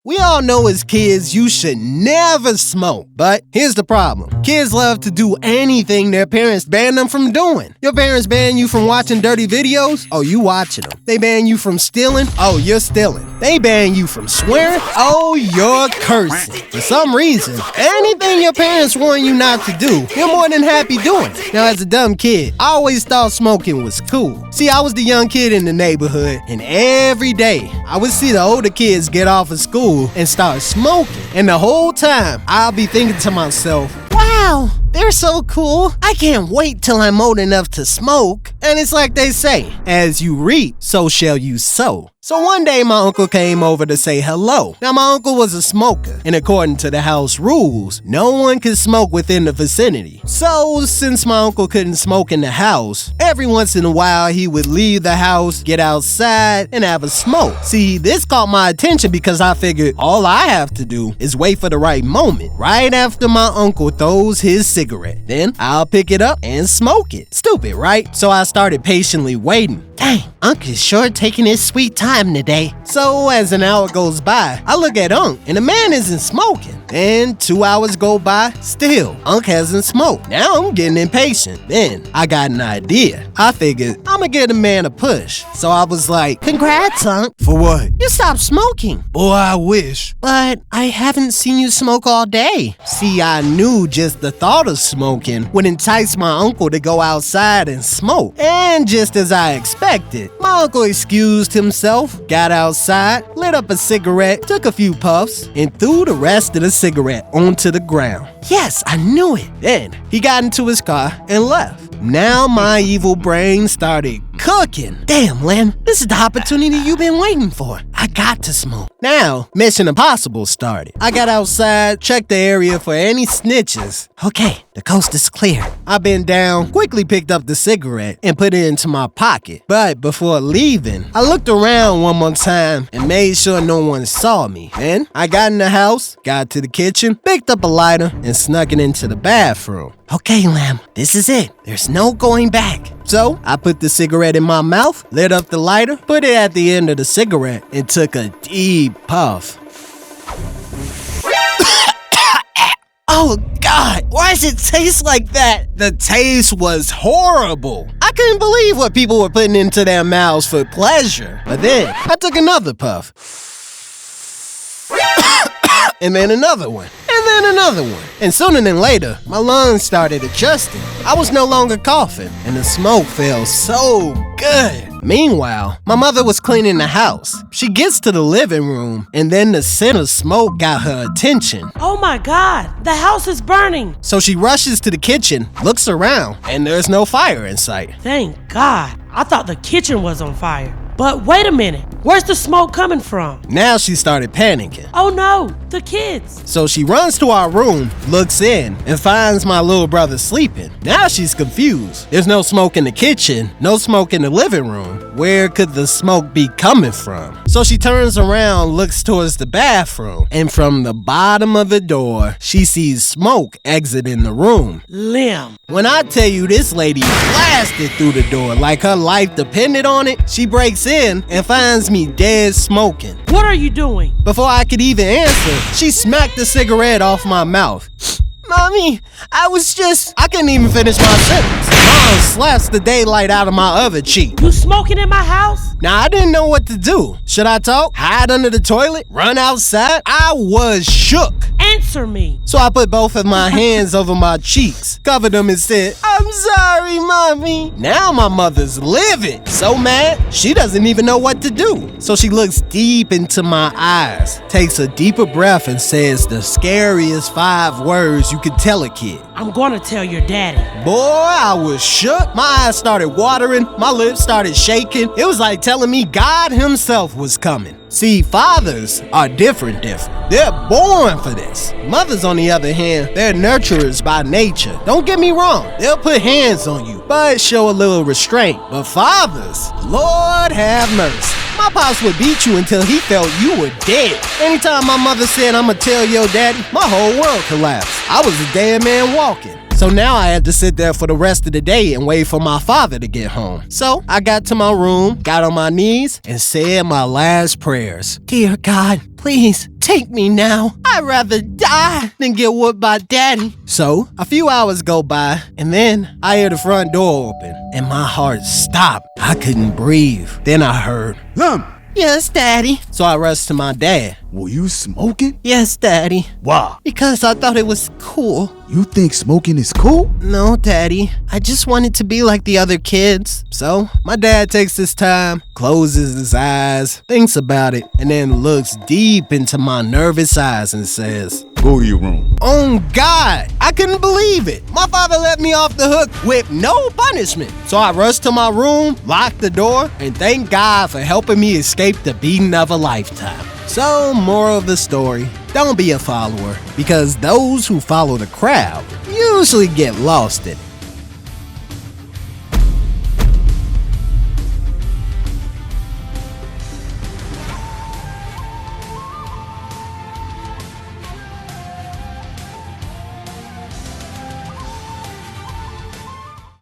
We all know as kids you should never smoke. But here's the problem. Kids love to do anything their parents ban them from doing. Your parents ban you from watching dirty videos? Oh, you watching them. They ban you from stealing? Oh, you're stealing. They ban you from swearing? Oh, you're cursing. For some reason, anything your parents warn you not to do, you're more than happy doing it. Now, as a dumb kid, I always thought smoking was cool. See, I was the young kid in the neighborhood, and every day I would see the older kids get off of school and start smoking. And the whole time, I'll be thinking to myself, wow, they're so cool. I can't wait till I'm old enough to smoke. And it's like they say, as you reap, so shall you sow. So one day my uncle came over to say hello. Now my uncle was a smoker, and according to the house rules, no one could smoke within the vicinity. So since my uncle couldn't smoke in the house, every once in a while he would leave the house, get outside, and have a smoke. See, this caught my attention because I figured all I have to do is wait for the right moment, right after my uncle throws his cigarette. Then I'll pick it up and smoke it. Stupid, right? So I started patiently waiting. Dang, Unc is sure taking his sweet time today. So as an hour goes by, I look at Unc and the man isn't smoking. Then 2 hours go by, still, Unc hasn't smoked. Now I'm getting impatient. Then I got an idea. I figured I'ma give the man a push. So I was like, congrats, Unc. For what? You stopped smoking. Boy, I wish. But I haven't seen you smoke all day. See, I knew just the thought of smoking would entice my uncle to go outside and smoke. And just as I expected, my uncle excused himself, got outside, lit up a cigarette, took a few puffs, and threw the rest of the cigarette onto the ground. Yes, I knew it. Then he got into his car and left. Now my evil brain started cooking. Damn, Lem, this is the opportunity you've been waiting for. I got to smoke. Now, Mission Impossible started. I got outside, checked the area for any snitches. Okay, the coast is clear. I bent down, quickly picked up the cigarette, and put it into my pocket. But before leaving, I looked around one more time and made sure no one saw me. Then I got in the house, got to the kitchen, picked up a lighter, and snuck it into the bathroom. Okay, Lem, this is it. There's no going back. So I put the cigarette in my mouth, lit up the lighter, put it at the end of the cigarette, and took a deep puff. Oh God, why does it taste like that? The taste was horrible. I couldn't believe what people were putting into their mouths for pleasure. But then I took another puff. And then another one. And then another one. And sooner than later, my lungs started adjusting. I was no longer coughing, and the smoke felt so good. Meanwhile, my mother was cleaning the house. She gets to the living room, and then the scent of smoke got her attention. Oh my God, the house is burning. So she rushes to the kitchen, looks around, and there's no fire in sight. Thank God, I thought the kitchen was on fire. But wait a minute, where's the smoke coming from? Now she started panicking. Oh no, the kids. So she runs to our room, looks in, and finds my little brother sleeping. Now she's confused. There's no smoke in the kitchen, no smoke in the living room. Where could the smoke be coming from? So she turns around, looks towards the bathroom, and from the bottom of the door, she sees smoke exiting the room. Lem. When I tell you this lady blasted through the door like her life depended on it, she breaks in and finds me dead smoking. What are you doing? Before I could even answer, she smacked the cigarette off my mouth. Mommy, I couldn't even finish my sentence. Mom slaps the daylight out of my other cheek. You smoking in my house? Now, I didn't know what to do. Should I talk? Hide under the toilet? Run outside? I was shook. Answer me. So I put both of my hands over my cheeks, covered them, and said, I'm sorry, Mommy. Now my mother's livid. So mad, she doesn't even know what to do. So she looks deep into my eyes, takes a deeper breath, and says the scariest 5 words you could tell a kid. I'm gonna tell your daddy. Boy, I was shook. My eyes started watering. My lips started shaking. It was like telling me God himself was coming. See, fathers are different. They're born for this. Mothers, on the other hand, they're nurturers by nature. Don't get me wrong, they'll put hands on you, but show a little restraint. But fathers, Lord have mercy. My pops would beat you until he felt you were dead. Anytime my mother said, I'ma tell your daddy, my whole world collapsed. I was a dead man walking. So now I had to sit there for the rest of the day and wait for my father to get home. So I got to my room, got on my knees, and said my last prayers. Dear God, please take me now. I'd rather die than get whooped by Daddy. So a few hours go by, and then I hear the front door open, and my heart stopped. I couldn't breathe. Then I heard, Lum, Yes, Daddy. So I rushed to my dad. were you smoking? Yes, Daddy. Why? Because I thought it was cool. You think smoking is cool? No, Daddy. I just wanted to be like the other kids. So my dad takes his time, closes his eyes, thinks about it, and then looks deep into my nervous eyes and says, Go to your room. Oh God, I couldn't believe it. My father let me off the hook with no punishment. So I rushed to my room, locked the door, and thank God for helping me escape the beating of a lifetime. So, moral of the story, don't be a follower, because those who follow the crowd usually get lost in it.